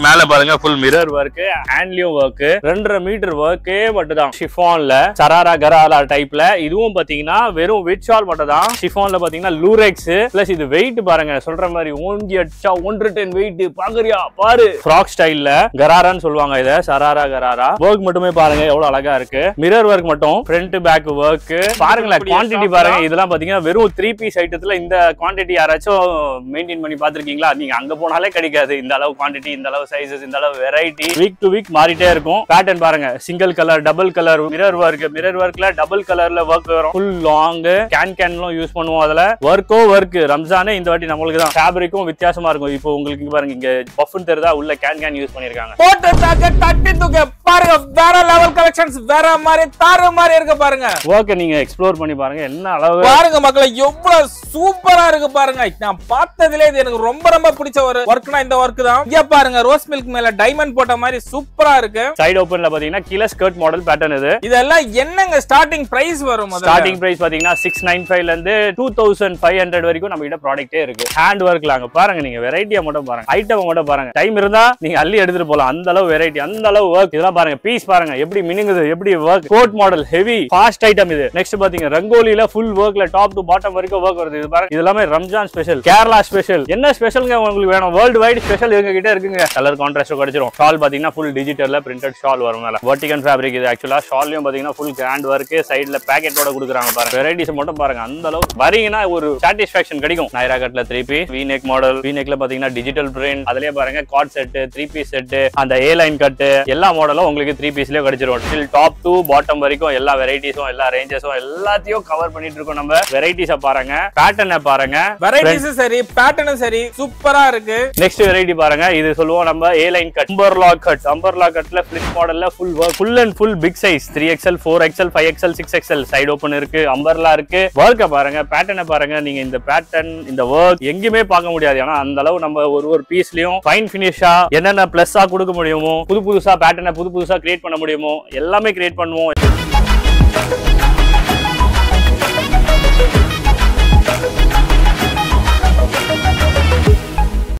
மேல பாருங்க full mirror work, handloom work, 2.5 metre work மட்டும் தான். ஷிஃபான்ல சராரா கராரா டைப்ல இதுவும் பாத்தீங்கன்னா வெறும் வெட் ஷால் மட்டும் தான். ஷிஃபான்ல பாத்தீங்கன்னா லூரெக்ஸ் பிளஸ் இது வெயிட் பாருங்க சொல்ற மாதிரி ஓங்கி அடிச்சா 110 வெயிட் பாக்குறியா பாரு. ஃப்ராக் ஸ்டைல்ல கராரான்னு சொல்லுவாங்க இத, சராரா கராரா. வர்க் மட்டுமே பாருங்க எவ்வளவு அழகா இருக்கு. மிரர் வர்க் மட்டும் ஃப்ரண்ட் பேக் வர்க் பாருங்களேன். குவாண்டிட்டி பாருங்க இதெல்லாம் பாத்தீங்கன்னா வெறும் 3 பீஸ் ஐட்டத்துல இந்த குவாண்டிட்டி யாராச்சும் மெயின்டைன் பண்ணி பாத்துருக்கீங்களா? நீங்க அங்க போனாலே கிடைக்காது இந்த அளவு குவாண்டிட்டி, இந்த அளவு சைஸஸ், இந்த அளவு வெரைட்டி. வீக் டு வீக் மாறிட்டே இருக்கும். பேட்டர்ன் பாருங்க single colour, double colour, mirror வர்க்ல டபுள் கலர்ல வர்க் வரும். ஃபுல் லாங் கேன்லாம் யூஸ் பண்ணுவோம். அதுல வர்க் ரம்ஜானே இந்த வாட்டி நம்மளுக்கு தான். ஃபேப்ரிக்கும் வித்தியாசமா இருக்கும். இப்போ உங்களுக்கு பாருங்க இங்க பஃப்னு தெரியுதா, உள்ள கேன் யூஸ் பண்ணிருக்காங்க. போட்டு தாக்க தட்டி தூக்க பாருங்க, வேற லெவல் கலெக்ஷன்ஸ், வேற மாதிரி தாறு மாதிரி இருக்கு பாருங்க. வர்க்க நீங்க எக்ஸ்ப்ளோர் பண்ணி பாருங்க என்ன அளவு பாருங்க மக்களே, எவ்வளவு சூப்பரா இருக்கு பாருங்க. நான் பார்த்ததுல இது எனக்கு ரொம்ப ரொம்ப பிடிச்ச ஒரு வர்க்னா இந்த வர்க் தான். இங்க பாருங்க ரோஸ் மில்க் மேல டைமண்ட் போட்ட மாதிரி சூப்பரா இருக்கு. சைடு ஓபன்ல பாத்தீங்கன்னா கீழ ஸ்கர்ட் மாடல் பேட்டர்ன் இது. இதெல்லாம் என்னங்க ஸ்டார்டிங் பிரைஸ் வரும்? ஸ்டார்டிங் பிரைஸ் பாத்தீங்கன்னா 695 ல இருந்து 2500 வரைக்கும் நம்ம கிட்ட ப்ராடக்ட்டே இருக்கு. ஹேண்ட் வர்க்ல அங்க பாருங்க, நீங்க வெரைட்டியா மட்டும் பாருங்க, ஐட்டம் மட்டும் பாருங்க. டைம் இருந்தா நீங்க அள்ளி எடுத்துட்டு போலாம். அந்த அளவு வெரைட்டி, அந்த அளவு வர்க். இதெல்லாம் பாருங்க பீஸ் பாருங்க எப்படி மினுங்குது, எப்படி work. Code model heavy fast item இது. நெக்ஸ்ட் பாத்தீங்க ரங்கோலில ஃபுல் வர்க்ல டாப் டு பாட்டம் வரைக்கும் வர்க் வருது. இது பாருங்க, இது எல்லாமே ரம்ஜான் ஸ்பெஷல், கேரளா ஸ்பெஷல். என்ன ஸ்பெஷல்ங்க உங்களுக்கு வேணும்? வேர்ல்ட் வைட் ஸ்பெஷல் எங்க கிட்ட இருக்குங்க. கலர் கான்ட்ராஸ்ட் கிடைச்சிரும். ஷால் பாத்தீங்கன்னா ஃபுல் டிஜிட்டல்ல பிரிண்டட் ஷால் வரும். மேல வர்டிகன் ஃபேப்ரிக் இது. ஆக்சுவலா ஷால்லையும் பாத்தீங்கன்னா ஃபுல் கிராண்ட் வர்க், சைடுல பாக்கெட்டோட கொடுக்குறாங்க பாருங்க. வெரைட்டிஸ் மட்டும் பாருங்க, அந்த அளவு வரீங்கன்னா ஒரு சாட்டிஸ்ஃபேக்ஷன் கிடைக்கும். நைரா கட்ல 3 piece V neck model, V நெக்ல பாத்தீங்கன்னா டிஜிட்டல் பிரிண்ட், அதுலயே பாருங்க கார்ட் செட், 3 பீஸ் செட், அந்த ஏ லைன் கட் எல்லா மாடலும் உங்களுக்கு 3 பீஸ்லயே கிடைச்சிரும். டில் டாப் டு பாட்டம் வரைக்கும் எல்லா வெரைட்டிஸும், எல்லா ரேஞ்சஸும் எல்லாத்தையும் கவர் பண்ணிட்டு இருக்கோம். நம்ம வெரைட்டிஸ பாருங்க, பேட்டர்னை பாருங்க, வெரைட்டிஸ் சரி, பேட்டர்னும் சரி, சூப்பரா இருக்கு. நெக்ஸ்ட் வெரைட்டி பாருங்க, இது சொல்லுவோம் நம்ம A line cut, umbrella cut. Umbrella கட்ல ஃபிளிப் மாடல்ல full work, full and full big size 3XL, 4XL, 5XL, 6XL. Side open இருக்கு, அம்பர்லா இருக்கு. வர்க்க பாருங்க, பேட்டர்னை பாருங்க. நீங்க இந்த பேட்டர்ன், இந்த வர்க் எங்கயுமே பார்க்க முடியாது. ஏன்னா அந்த அளவு நம்ம ஒரு பீஸ்லயும் ஃபைன் ஃபினிஷா என்னென்ன பிளஸ்ஸா கொடுக்க முடியுமோ, புதுசா பேட்டர்னை புதுசா கிரியேட் பண்ண முடியுமோ எல்லாமே கிரியேட் பண்ணுவோம்.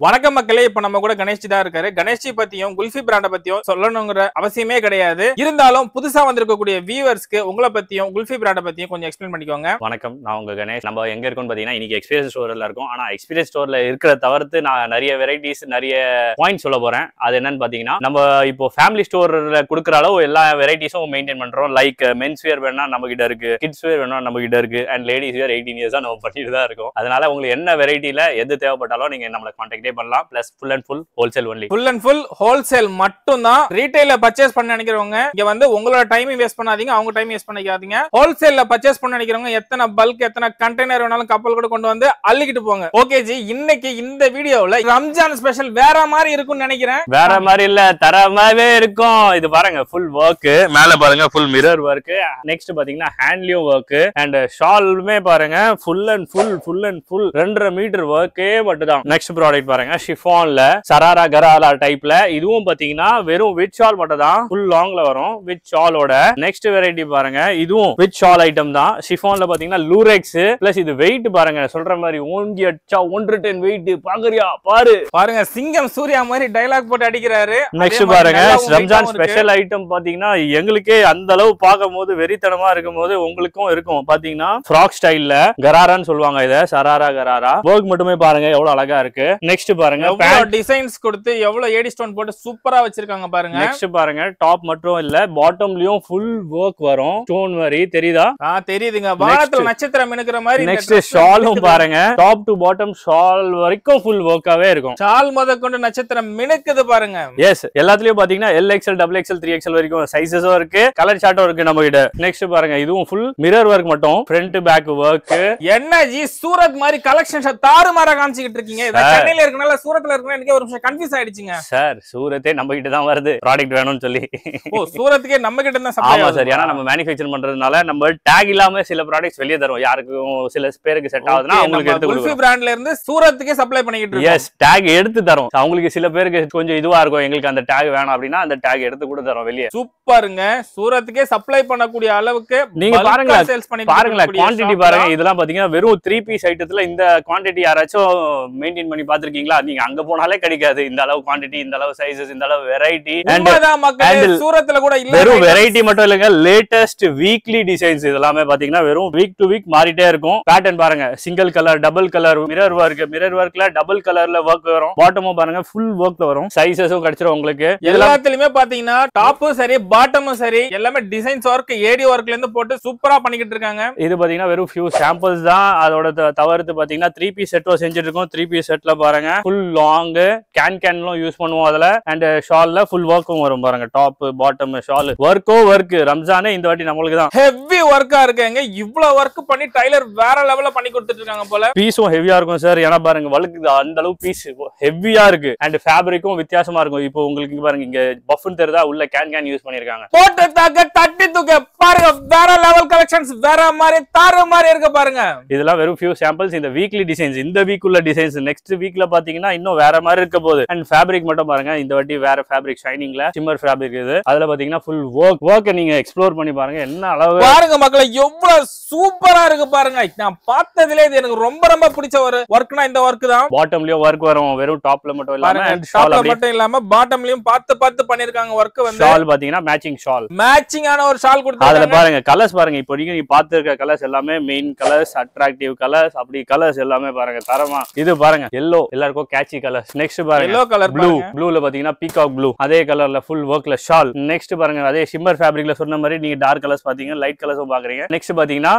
வணக்கம் மக்களே, இப்ப நம்ம கூட கணேஷ்ஜி தான் இருக்காரு. கணேஷ்ஜி பத்தியும் குல்ஃபி பிராண்ட பத்தியும் சொல்லணுங்கிற அவசியமே கிடையாது. இருந்தாலும் புதுசா வந்திருக்கக்கூடிய வியூவர்ஸ்க்கு உங்களை பத்தியும் குல்ஃபி பிராண்ட பத்தியும் கொஞ்சம் எக்ஸ்பிளைன் பண்ணிக்கோங்க. வணக்கம், நான் உங்க கணேஷ். நம்ம எங்க இருக்கோம்னு பாத்தீங்கன்னா இன்னைக்கு எக்ஸ்பீரியன்ஸ் ஸ்டோர்ல இருக்கோம். ஆனா எக்ஸ்பீரியன்ஸ் ஸ்டோர்ல இருக்கிற தவிர்த்து நான் நிறைய வெரைட்டிஸ், நிறைய பாயிண்ட் சொல்ல போறேன். அது என்னன்னு பாத்தீங்கன்னா, நம்ம இப்போ ஃபேமிலி ஸ்டோர்ல கொடுக்குற அளவு எல்லா வெரைட்டிஸும் மெயின்டைன் பண்றோம். லைக் மென்ஸ் வேர் வேணா நம்ம கிட்ட இருக்கு, கிட்ஸ் வேர் வேணா நம்ம கிட்ட இருக்கு, அண்ட் லேடிஸ் வேர் 18 இயர்ஸ் நம்ம பண்ணிட்டு தான் இருக்கோம். அதனால உங்களுக்கு என்ன வெரைட்டில எது தேவைப்பட்டாலும் நீங்க நம்மளை கான்டாக்ட் பண்ணலாம். Plus full and full wholesale only. Full and full wholesale மட்டும் தான். ரீட்டைல்ல பர்ச்சேஸ் பண்ண நினைக்கிறவங்க இங்க வந்து உங்களோட டைமையும் வேஸ்ட் பண்ணாதீங்க, அவங்க டைம் வேஸ்ட் பண்ணிக்காதீங்க. ஹோல்சேல்ல பர்ச்சேஸ் பண்ண நினைக்கிறவங்க எத்தனை பல்க், எத்தனை கண்டெய்னர் வேணாலும் கப்பல் கூட கொண்டு வந்து அள்ளிக்கிட்டு போங்க. ஓகே ஜி, இன்னைக்கு இந்த வீடியோல ரம்ஜான் ஸ்பெஷல் வேற மாதிரி இருக்கும்னு நினைக்கிறேன். வேற மாதிரி இல்ல, தரமாவே இருக்கும். இது பாருங்க ஃபுல் வர்க். மேல பாருங்க ஃபுல் மிரர் வர்க். நெக்ஸ்ட் பாத்தீங்கன்னா ஹேண்ட்லூம் வர்க் அண்ட் ஷாலுமே பாருங்க ஃபுல் அண்ட் ஃபுல் 2.5 மீட்டர் வர்க்கே மட்டும் தான். நெக்ஸ்ட் ப்ராடக்ட் பாருங்க ஷிஃபான்ல சராரா கராரா டைப்ல. இதுவும் பாத்தீங்கன்னா வெறும் வித் ஷால் மட்டும் தான், ஃபுல் லாங்ல வரும் வித் ஷாலோட. நெக்ஸ்ட் வெரைட்டி பாருங்க, இதுவும் வித் ஷால் ஐட்டம் தான். ஷிஃபான்ல பாத்தீங்கன்னா லூரெக்ஸ் பிளஸ் இது வெயிட் பாருங்க சொல்ற மாதிரி ஓங்கி அடிச்சா 110 வெயிட் பாக்குறியா பாரு. பாருங்க சிங்கம் சூர்யா மாதிரி டயலாக் போட்டு அடிக்கிறாரு. நெக்ஸ்ட் பாருங்க ரம்ஜான் ஸ்பெஷல் ஐட்டம் பாத்தீங்கன்னா எங்களுக்கே அந்த அளவு பார்க்கும் போது வெறித்தனமா இருக்கும் போது உங்களுக்கும் இருக்கும். பாத்தீங்கன்னா ஃப்ராக் ஸ்டைல்ல கராரான்னு சொல்லுவாங்க இத, சராரா கராரா. வர்க் மட்டுமே பாருங்க எவ்வளவு அழகா இருக்கு. நெக்ஸ்ட் பாருங்க டிசைன்ஸ் கொடுத்து எவ்வளவு ஏடி ஸ்டோன் போட்டு சூப்பரா வச்சிருக்காங்க பாருங்க. நெக்ஸ்ட் பாருங்க டாப் மட்டும் இல்ல பாட்டம்லயும் ஃபுல் வர்க் வரும். ஸ்டோன் மாதிரி தெரியுதா? தெரியுதுங்க, வானத்துல நட்சத்திரம் மினுக்குற மாதிரி. நெக்ஸ்ட் ஷாலும் பாருங்க டாப் டு பாட்டம் ஷால் வரைக்கும் ஃபுல் வர்க்காவே இருக்கும். ஷால் முதற்கொண்டு நட்சத்திரம் மினுக்குது பாருங்க. எஸ், எல்லாத்துலயும் பாத்தீங்கன்னா LXL, XXL, 3XL வரைக்கும் சைஸஸும் இருக்கு, கலர் சார்ட்டும் இருக்கு நம்ம கிட்ட. நெக்ஸ்ட் பாருங்க இதுவும் ஃபுல் மிரர் வர்க் மட்டும், ஃப்ரண்ட் பேக் வர்க். என்ன ஜி சூரத் மாதிரி கலெக்ஷன்ஸ் தாறுமாறா காமிச்சிட்டு இருக்கீங்க? சென்னையில இருக்கனால சூரத்ல இருக்கனா எனக்கு ஒரு நிமிஷம் கன்ஃபியூஸ் ஆயிடுச்சுங்க. சார் சூரத்தே நம்ம கிட்ட தான் வருது ப்ராடக்ட் வேணும்னு சொல்லி. ஓ, சூரத்துக்கே நம்ம கிட்ட தான் சப்ளை. ஆமா சார், ஏன்னா நம்ம மேனுஃபேக்சர் பண்றதுனால நம்ம டாக் இல்லாம சில ப்ராடக்ட்ஸ் வெளிய தரோம். யாருக்கும் சில பேருக்கு செட் ஆகுதுன்னா அவங்களுக்கு எடுத்து கொடுப்போம். குல்ஃபி பிராண்ட்ல இருந்து சூரத்துக்கே சப்ளை பண்ணிட்டு இருக்கோம். எஸ், டாக் எடுத்து தரோம். அவங்களுக்கு சில பேருக்கு கொஞ்சம் இதுவா இருக்கும், எங்களுக்கு அந்த டாக் வேணும் அப்படின்னா அந்த டாக் எடுத்து கூட தரோம் வெளிய. சூப்பருங்க, சூரத்துக்கே சப்ளை பண்ணக்கூடிய அளவுக்கு நீங்க பாருங்க, குவாண்டிட்டி பாருங்க. இதெல்லாம் பாத்தீங்கன்னா வெறும் 3 பீஸ் ஐட்டத்துல இந்த குவாண்டிட்டி யாராச்சும் மெயின்டைன் பண்ணி பாத்துருக்கீங்க? பாத்தீங்களா, நீங்க அங்க போனாலே கிடைக்காது இந்த அளவு குவாண்டிட்டி, இந்த அளவு சைஸஸ், இந்த அளவு வெரைட்டி. சூரத்துல கூட இல்ல, வெறும் வெரைட்டி மட்டும் இல்லங்க, லேட்டஸ்ட் வீக்லி டிசைன்ஸ் இதெல்லாமே பாத்தீங்கன்னா வெறும் வீக் டு வீக் மாறிட்டே இருக்கும். பேட்டர்ன் பாருங்க, single colour, double colour, mirror ஒர்க்ல டபுள் கலர்ல ஒர்க் வரும். பாட்டமும் பாருங்க ஃபுல் ஒர்க்ல வரும். சைஸஸும் கிடைச்சிரும் உங்களுக்கு. எல்லாத்துலயுமே பாத்தீங்கன்னா டாப்பும் சரி பாட்டமும் சரி எல்லாமே டிசைன்ஸ் ஒர்க், ஏடி ஒர்க்ல இருந்து போட்டு சூப்பரா பண்ணிக்கிட்டு இருக்காங்க. இது பாத்தீங்கன்னா வெறும் ஃபியூ சாம்பிள்ஸ் தான். அதோட தவிர்த்து பாத்தீங்கன்னா 3 பீஸ் செட்டும் செஞ்சுட்டு இருக்கோம். 3 பீஸ் செட்ல பாருங்க ஃபுல் லாங் கேன்லாம் யூஸ் பண்ணுவோம் அதுல. அண்ட் ஷால்ல ஃபுல் ஒர்க்கும் வரும் பாருங்க, டாப் பாட்டம் ஷால் ஒர்க். ரம்ஜானே இந்த வாட்டி நம்மளுக்கு தான் ஹெவி ஒர்க்கா இருக்குங்க. இவ்வளவு ஒர்க் பண்ணி டைலர் வேற லெவல்ல பண்ணி கொடுத்துட்டு இருக்காங்க போல. பீஸும் ஹெவியா இருக்கும் சார். ஏன்னா பாருங்க வழுக்குது, அந்த அளவு பீஸ் ஹெவியா இருக்கு. அண்ட் ஃபேப்ரிக்கும் வித்தியாசமா இருக்கும். இப்போ உங்களுக்கு பாருங்க இங்க பஃப்னு தெரியுதா, உள்ள கேன் யூஸ் பண்ணிருக்காங்க. போட்டு தாக்க தட்டி தூக்க பாருங்க, வேற லெவல் கலெக்ஷன்ஸ், வேற மாதிரி தாறு மாதிரி இருக்கு பாருங்க. இதெல்லாம் வெறும் ஃபியூ சாம்பிள்ஸ். இந்த வீக்லி டிசைன்ஸ், இந்த வீக் உள்ள டிசைன்ஸ். நெக்ஸ்ட் வீக்ல பாத்தீங்கன்னா இன்னும் வேற மாதிரி இருக்க போகுது. அண்ட் ஃபேப்ரிக் மட்டும் பாருங்க, இந்த வாட்டி வேற ஃபேப்ரிக், ஷைனிங்ல சிம்மர் ஃபேப்ரிக். இது அதுல பாத்தீங்கன்னா ஃபுல் ஒர்க் நீங்க எக்ஸ்ப்ளோர் பண்ணி பாருங்க. என்ன அளவு பாருங்க மக்களை, எவ்வளவு சூப்பரா இருக்கு பாருங்க. நான் பார்த்ததுல இது எனக்கு ரொம்ப ரொம்ப பிடிச்ச ஒரு ஒர்க்னா இந்த ஒர்க் தான். பாட்டம்லயும் ஒர்க் வரும், வெறும் டாப்ல மட்டும் இல்லாம டாப்ல மட்டும் இல்லாம பாட்டம்லயும் பார்த்து பண்ணிருக்காங்க ஒர்க். வந்து ஷால் பாத்தீங்கன்னா மேட்சிங் ஷால், மேட்சிங்கான ஒரு ஷால் கொடுத்தாங்க. அதுல பாருங்க கலர்ஸ் பாருங்க. இப்போ நீங்க பாத்துருக்க கலர்ஸ் எல்லாமே மெயின் கலர்ஸ், அட்ராக்டிவ் கலர்ஸ், அப்படி கலர்ஸ் எல்லாமே பாருங்க தரமா. இது பாருங்க எல்லோ, எல்லாருக்கும் கேட்சி கலர்ஸ். நெக்ஸ்ட் பாருங்க எல்லோ கலர், ப்ளூல பாத்தீங்கன்னா பீகாக் ப்ளூ, அதே கலர்ல ஃபுல் ஒர்க்ல ஷால். நெக்ஸ்ட் பாருங்க அதே ஷிம்மர் ஃபேப்ரிக்ல சொன்ன மாதிரி நீங்க டார்க் கலர்ஸ் பாத்தீங்க, லைட் கலர்ஸும் பாக்குறீங்க. நெக்ஸ்ட் பாத்தீங்கன்னா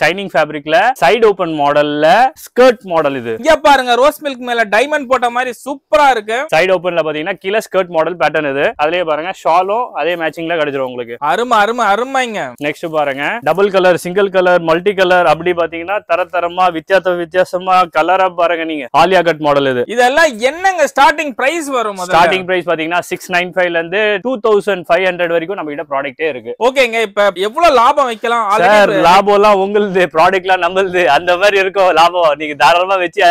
ஷைனிங் ஃபேப்ரிக்ல சைடு ஓபன் மாடல்ல ஸ்கர்ட் மாடல். இது இங்க பாருங்க ரோஸ் மில்க் மேல டைமண்ட் போட்ட மாதிரி சூப்பரா இருக்கு. சைடு ஓபன்ல பாத்தீங்கன்னா கீழ ஸ்கர்ட் மாடல் பேட்டர்ன். இது அதுலயே பாருங்க ஷாலும் அதே மேட்சிங்ல கிடைச்சிரும் உங்களுக்கு. அருமைங்க. நெக்ஸ்ட் பாருங்க double colour, single colour, multi colour, அப்படி பாத்தீங்கன்னா தரமா வித்தியாசமா கலரா பாருங்க. நீங்க ஆலியா கட் மாடல். இதெல்லாம் என்னங்க ஸ்டார்டிங் பிரைஸ் வரும்? ஸ்டார்டிங் பிரைஸ் பாத்தீங்கன்னா 695 ல இருந்து 2500 வரைக்கும் நம்ம கிட்ட ப்ராடக்ட்டே இருக்கு. ஓகேங்க, இப்ப எவ்வளவு லாபம் வைக்கலாம்? லாபம் எல்லாம் உங்களுது, ப்ராடக்ட்லாம் நம்மளுது, அந்த மாதிரி இருக்கும் லாபம். நீங்க தாராளமா வச்சு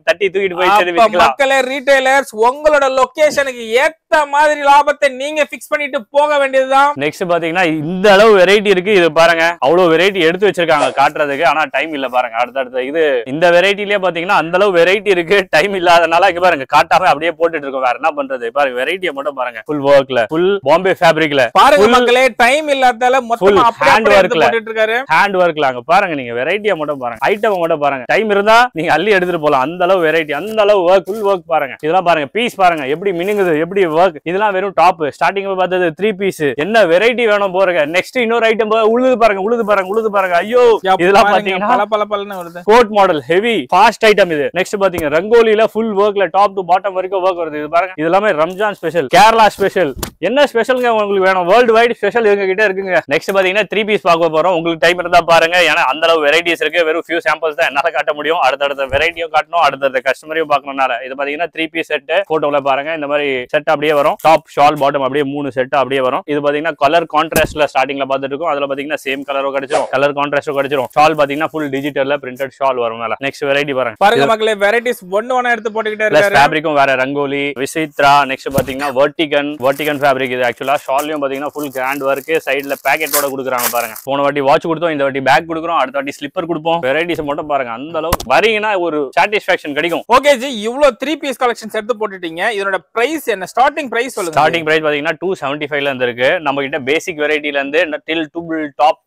தட்டி தூக்கிட்டு போய் மக்களே, ரீட்டைலர்ஸ் உங்களோட லொகேஷனுக்கு ஏத்த மாதிரி லாபத்தை நீங்க பிக்ஸ் பண்ணிட்டு போக வேண்டியதுதான். நெக்ஸ்ட் பாத்தீங்கன்னா இந்த அளவு வெரைட்டி இருக்கு. இது பாருங்க அவ்வளவு வெரைட்டி எடுத்து வச்சிருக்காங்க காட்டுறதுக்கு, ஆனா டைம் இல்ல பாருங்க. அடுத்தடுத்த இது இந்த வெரைட்டிலேயே பாத்தீங்கன்னா அந்த அளவு வெரைட்டி இருக்கு, டைம் இல்லாதனால இங்க பாருங்க காட்டாம அப்படியே போட்டுட்டு இருக்கோம். வேற என்ன பண்றது? பாருங்க வெரைட்டியை மட்டும் பாருங்க. ஃபுல் ஒர்க்ல, ஃபுல் பாம்பே ஃபேப்ரிக்ல பாருங்க மக்களே, டைம் இல்லாததால மொத்தமா ஹேண்ட் ஒர்க்ல போட்டுட்டு இருக்காரு. ஹேண்ட் ஒர்க்ல அங்க பாருங்க. நீங்க வெரைட்டியை மட்டும் பாருங்க, ஐட்டம் மட்டும் பாருங்க. டைம் இருந்தா நீங்க அள்ளி எடுத்துட்டு போலாம். அந்த அளவு வெரைட்டி, அந்த அளவு ஒர்க், ஃபுல் ஒர்க் பாருங்க. இதெல்லாம் பாருங்க பீஸ் பாருங்க எப்படி மினுங்குது, எப்படி ஒர்க். இதெல்லாம் வெறும் டாப். ஸ்டார்டிங்ல பார்த்தது 3 பீஸ். என்ன வெரைட்டி வேணும் போறங்க. நெக்ஸ்ட் இன்னொரு ஐட்டம் உழுது பாருங்க. ஐயோ, இதெல்லாம் பாத்தீங்கன்னா code model heavy fast item. இது நெக்ஸ்ட் பாத்தீங்க ரங்கோலில ஃபுல் ஒர்க்ல டாப் டு பாட்டம் வரைக்கும் ஒர்க் வருது. இது பாருங்க, இது எல்லாமே ரம்ஜான் ஸ்பெஷல், கேரளா ஸ்பெஷல். என்ன ஸ்பெஷல்ங்க உங்களுக்கு வேணும்? வேர்ல்டு வைட் ஸ்பெஷல் எங்க கிட்ட இருக்குங்க. நெக்ஸ்ட் பாத்தீங்கன்னா 3 பீஸ் பார்க்க போறோம். உங்களுக்கு டைம் இருந்தா பாருங்க, ஏன்னா அந்த அளவு வெரைட்டிஸ் இருக்கு. வெறும் ஃபியூ சாம்பிள்ஸ் தான் என்னால காட்ட முடியும். அடுத்த வெரைட்டியும் காட்டணும், அடுத்த கஸ்டமரையும் பார்க்கணும்னால இது பாத்தீங்கன்னா 3 பீஸ் செட். போட்டோல பாருங்க இந்த மாதிரி செட் அப்படியே வரும். டாப் ஷால் பாட்டம் அப்படியே 3 செட் அப்படியே வரும். இது பாத்தீங்கன்னா கலர் கான்ட்ராஸ்ட்ல ஸ்டார்டிங்ல பார்த்துட்டு இருக்கும். அதுல பாத்தீங்கன்னா சேம் கலரும் கிடைச்சிரும், கலர் கான்ட்ராஸ்டும் கிடைச்சிரும். ஷால் பாத்தீங்கன்னா ஃபுல் டிஜிட்டல்ல பிரிண்டட் ஷால் வரும் மேல. நெக்ஸ்ட் வெரைட்டி பாருங்க மக்களே, வெரைட்டிஸ் ஒண்ணு எடுத்து போட்டுக்கிட்டே இருக்காரு. ஃபேப்ரிக்கும் வேற ரங்கோலி, விசித்ரா. நெக்ஸ்ட் பாத்தீங்கன்னா வெர்டிகன் ஃபேப்ரிக். இது ஆக்சுவலா ஷால்லையும் பாத்தீங்கன்னா ஃபுல் கிராண்ட் ஒர்க். சைடுல பேக்கெட்டோட கொடுக்குறாங்க பாருங்க. போன வாட்டி வாட்ச் கொடுத்தோம், இந்த வாட்டி பேக் கொடுக்குறோம், அடுத்த வாட்டி ஸ்லிப்பர் கொடுப்போம். வெரைட்டிஸ் மட்டும் பாருங்க, அந்த அளவு வரீங்கன்னா ஒரு சாட்டிஸ்ஃபேக்ஷன் கிடைக்கும். ஓகே ஜி, இவ்வளவு 3 பீஸ் கலெக்ஷன்ஸ் எடுத்து போட்டுட்டீங்க. இதோட பிரைஸ் என்ன? ஸ்டார்டிங் பிரைஸ் சொல்லுங்க. ஸ்டார்டிங் பிரைஸ் பாத்தீங்கன்னா 275 ல இருந்து இருக்கு. நம்ம கிட்ட பேசிக் வெரைட்டில இருந்து டில் டூபிள் டாப்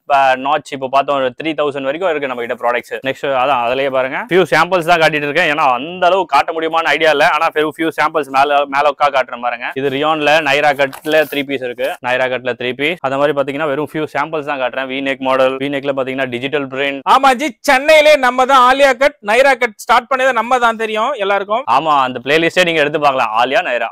நாட்ச் இப்போ பார்த்தோம் 3000 வரைக்கும் இருக்கு நம்ம கிட்ட ப்ராடக்ட்ஸ். நெக்ஸ்ட் அதான் அதுலயே பாருங்க ஃபியூ சாம்பிள்ஸ் தான் காட்டிட்டு இருக்கேன். ஏன்னா அந்த அளவு காட்ட முடியுமான்னு ஐடியா இல்ல, ஆனா ஃபியூ சாம்பிள்ஸ் மேல காட்டுறேன் பாருங்க. இது ரியான்ல நைரா கட்ல 3 பீஸ் இருக்கு. நைரா கட்ல 3 பீஸ். அந்த மாதிரி பாத்தீங்கன்னா வெறும் ஃபியூ சாம்பிள்ஸ் தான் காட்டுறேன். வீநெக் மாடல், வீநெக்ல பாத்தீங்கன்னா டிஜிட்டல் பிரிண்ட். ஆமா ஜி, சென்னையிலே நம்ம தான் Alia cut Naira cut start பண்ணது நம்ம தான் தெரியும் எல்லாருக்கும். ஆமா, அந்த பிளேலிஸ்டே நீங்க எடுத்து பார்க்கலாம். ஆலியா நைரா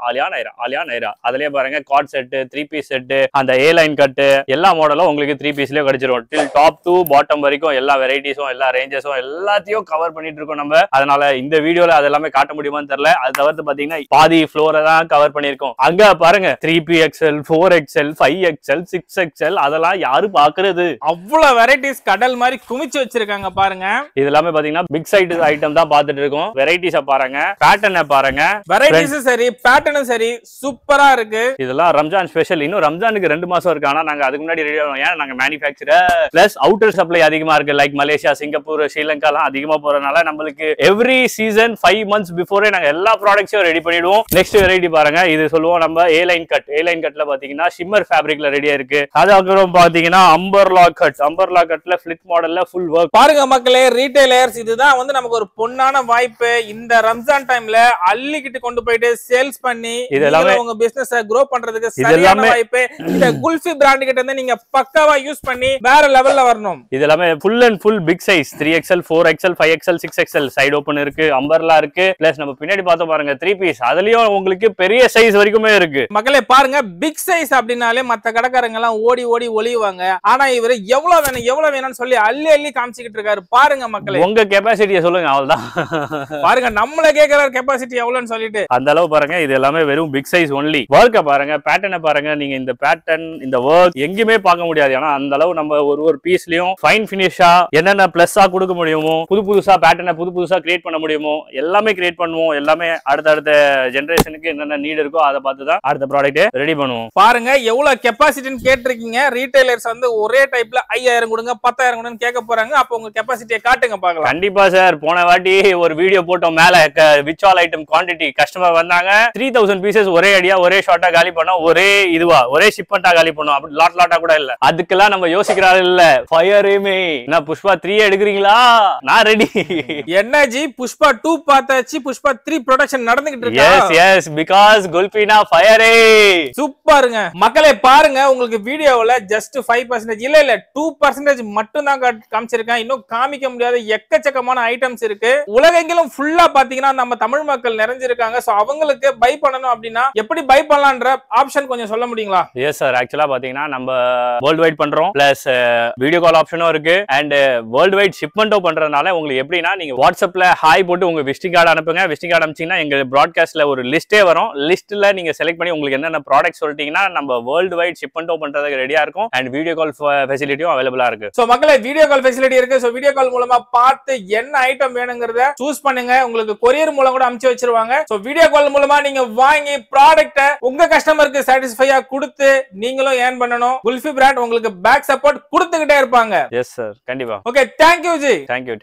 அதுலயே பாருங்க கார்ட் செட், 3 பீஸ் செட், அந்த ஏ லைன் கட் எல்லா மாடலும் உங்களுக்கு 3 பீஸ்லயே கிடைச்சிரும். டில் டாப் டு பாட்டம் வரைக்கும் எல்லா வெரைட்டிஸும் எல்லா ரேஞ்சஸும் எல்லாத்தையும் கவர் பண்ணிட்டு இருக்கோம் நம்ம. அதனால இந்த வீடியோல அது எல்லாமே காட்ட முடியுமான்னு தெரியல. அது தவிர்த்து பாத்தீங்கன்னா பாதி ஃப்ளோரை தான் கவர் பண்ணிருக்கோம். அங்க பாருங்க 3 3XL 4XL 5XL 6XL அதெல்லாம் யாரு பாக்குறது? அவ்வளவு வெரைட்டிஸ் கடல் மாதிரி குமிச்சு வச்சிருக்காங்க பாருங்க. இது எல்லாமே பாத்தீங்கன்னா பிக் சைட் ஐட்டம் தான் பாத்துட்டு இருக்கோம். வெரைட்டிஸ பாருங்க, பேட்டர்னை பாருங்க, வெரைட்டிஸும் சரி பேட்டர்னும் சரி சூப்பரா இருக்கு. இதெல்லாம் ரம்ஜான் ஸ்பெஷல். இன்னும் ரம்ஜானுக்கு 2 மாசம் இருக்கு. ஆனா நாங்க அதுக்கு முன்னாடி ரெடி ஆகும். ஏன்னா நாங்க மேனுஃபேக்சரர் பிளஸ் அவுட்டர் சப்ளை அதிகமா இருக்கு. லைக் மலேசியா, சிங்கப்பூர், ஸ்ரீலங்கா எல்லாம் அதிகமா போறதுனால நம்மளுக்கு எவ்ரி சீசன் 5 months பிஃபோரே நாங்க எல்லா ப்ராடக்ட்ஸையும் ரெடி பண்ணிடுவோம். நெக்ஸ்ட் வெரைட்டி பாருங்க. இது சொல்லுவோம் நம்ம A line cut. A line கட்ல பாத்தீங்கன்னா ஷிம்மர் ஃபேப்ரிக்ல ரெடியா இருக்கு. அதுக்கப்புறம் பாத்தீங்கன்னா அம்பர்லா கட். அம்பர்லா கட்ல ஃபிளிட் மாடல்ல ஃபுல் வர்க். பாருங்க மக்களே, ரீட்டைலர்ஸ் இதுதான் வந்து நமக்கு ஒரு பொன்னான வாய்ப்பு. இந்த ரம்ஜான் டைம்ல அள்ளிக்கிட்டு கொண்டு போயிட்டு சேல்ஸ் பண்ணி இதெல்லாம் உங்க பிசினஸ் grow பண்றதுக்கு சரியான வாய்ப்பு. இந்த குல்ஃபி பிராண்ட் கிட்ட இருந்து நீங்க பக்காவா யூஸ் பண்ணி வேற லெவல்ல வரணும். இதெல்லாம் full and full big size 3XL 4XL 5XL 6XL side open இருக்கு, அம்பர்லா இருக்கு. பிளஸ் நம்ம பின்னாடி பார்த்தோம் பாருங்க 3 பீஸ். அதுலயும் உங்களுக்கு பெரிய சைஸ் வரைக்குமே இருக்கு. மக்களே பாருங்க, பிக் சைஸ் அப்படினாலே மத்த கடைக்காரங்க எல்லாம் ஓடி ஓடி ஒளியுவாங்க. ஆனா இவரு எவ்வளவு வேணும்னு சொல்லி அள்ளி அள்ளி காமிச்சிட்டு இருக்காரு. பாருங்க மக்களே, உங்க கெபாசிட்டியை சொல்லுங்க. அவ்வளவுதான். பாருங்க, நம்மள கேக்குற கெபாசிட்டி எவ்வளவுன்னு சொல்லிட்டு அந்த அளவு பாருங்க. இது எல்லாமே வெறும் பிக் சைஸ் ஒன்லி. வர்க்க பாருங்க, பேட்டர்னை பாருங்க. நீங்க இந்த பேட்டர்ன் இந்த வர்க் எங்கேயுமே பார்க்க முடியாது. ஆனா அந்த அளவு நம்ம ஒரு பீஸ்லயும் ஃபைன் பினிஷா என்னென்ன பிளஸ்ஸா கொடுக்க முடியுமோ, புதுசா பேட்டர்னை புதுசா கிரியேட் பண்ண முடியுமோ எல்லாமே கிரியேட் பண்ணுவோம். எல்லாமே அடுத்த ஜெனரேஷனுக்கு என்னென்ன நீட் இருக்கோ அதை பார்த்து தான் அடுத்த ப்ராடக்ட் ரெடி பண்ணுவோம். பாருங்க எவ்வளவு கெபாசிட்டின்னு கேட்டிருக்கீங்க. ரீட்டைலர்ஸ் வந்து ஒரே டைப்ல 5000 கொடுங்க 10000 கொடுங்க கேட்க போறாங்க. அப்ப உங்க கெபாசிட்டியை காட்டுங்க பார்க்கலாம். கண்டிப்பா சார். போன வாட்டி ஒரு வீடியோ போட்டோம் மேல which all item quantity. Customer வந்தாங்க 3000 பீசஸ் ஒரே அடியா ஒரே ஷார்ட்டா காலி பண்ணோம். ஒரே ஷிப்மெண்டா காலி பண்ணோம். அப்படி லாட்டா கூட இல்ல. அதுக்கெல்லாம் நம்ம யோசிக்கிறாரு இல்ல. ஃபயரேமே நான் புஷ்பா 3 எடுக்கிறீங்களா? நான் ரெடி. என்னஜி புஷ்பா 2 பார்த்தாச்சு, புஷ்பா 3 ப்ரொடக்ஷன் நடந்துகிட்டு இருக்கு. எஸ் பிகாஸ் குல்பினா ஃபயரே சூப்பருங்க. மக்களே பாருங்க, உங்களுக்கு வீடியோல ஜஸ்ட் 5% இல்ல 2% மட்டும் தான் காமிச்சிருக்கேன். இன்னும் காமிக்க முடியாத எக்கச்சக்கமான ஐட்டம்ஸ் இருக்கு. உலகெங்கிலும் ஃபுல்லா பாத்தீங்கன்னா நம்ம தமிழ் மக்கள் நிறைஞ்சிருக்காங்க. சோ அவங்களுக்கு பை பண்ணணும் அப்படின்னா எப்படி பை பண்ணலாம்ன்ற ஆப்ஷன் கொஞ்சம் சொல்ல முடியுங்களா? Yes sir. ஆக்சுவலா பாத்தீங்கன்னா நம்ம வேர்ல்ட் வைட் பண்றோம். பிளஸ் வீடியோ கால் ஆப்ஷனும் இருக்கு. அண்ட் வேர்ல்ட் வைட் ஷிப்மெண்ட்டும் பண்றதுனால உங்களுக்கு எப்படின்னா நீங்க வாட்ஸ்அப்ல ஹாய் போட்டு உங்க விசிட்டிங் கார்டு அனுப்புங்க. விசிட்டிங் கார்டு அனுப்பிச்சீங்கன்னா எங்க ப்ராட்காஸ்ட்ல ஒரு லிஸ்டே வரும். லிஸ்ட்ல நீங்க செலக்ட் பண்ணி உங்களுக்கு என்னென்ன ப்ராடக்ட் சொல்லிட்டீங்கன்னா நம்ம வேர்ல்ட் வைட் ஷிப்மெண்ட்டும் பண்றதுக்கு ரெடியா இருக்கும். அண்ட் வீடியோ கால் ஃபெசிலிட்டியும் அவைலபிளா இருக்கு. சோ மக்களே வீடியோ கால் ஃபெசிலிட்டி இருக்கு. சோ வீடியோ கால் மூலமா பார்த்து என்ன ஐட்டம் வேணுங்கிறத சூஸ் பண்ணுங்க. உங்களுக்கு கொரியர் மூலம் கூட அனுப்பிச்சு வச்சிருவாங்க. சோ வீடியோ கால் மூலமா நீங்க வாங்கி ப்ராடக்ட்ட உங்க கஸ்டமருக்கு சாட்டிஸ்ஃபையா கொடுத்து நீங்களும் ஏர்ன் பண்ணணும். குல்ஃபி பிராண்ட் உங்களுக்கு பேக் சப்போர்ட் கொடுத்துக்கிட்டே இருப்பாங்க. Yes sir. கண்டிப்பா. Okay, thank you ji. தேங்க்யூ.